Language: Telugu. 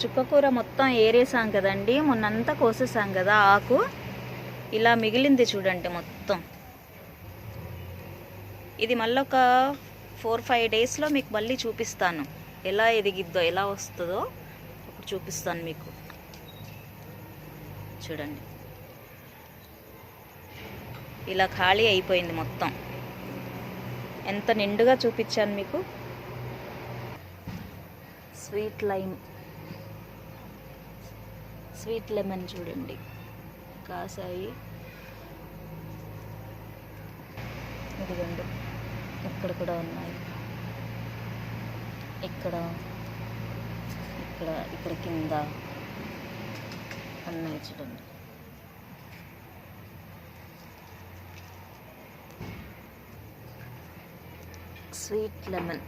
చుక్కకూర మొత్తం ఏరేసాం కదండి, మొన్నంతా కోసేసాం కదా ఆకు. ఇలా మిగిలింది చూడండి మొత్తం. ఇది మళ్ళీ ఒక 4-5 డేస్లో మీకు మళ్ళీ చూపిస్తాను, ఎలా ఎదిగిద్దో ఎలా వస్తుందో అప్పుడు చూపిస్తాను మీకు. చూడండి ఇలా ఖాళీ అయిపోయింది మొత్తం. ఎంత నిండుగా చూపించాను మీకు. స్వీట్ లెమన్ చూడండి కాసాయి. ఇదిగోండి ఇక్కడ కూడా ఉన్నాయి, ఇక్కడ కింద ఉన్నాయి చూడండి. Sweet lemon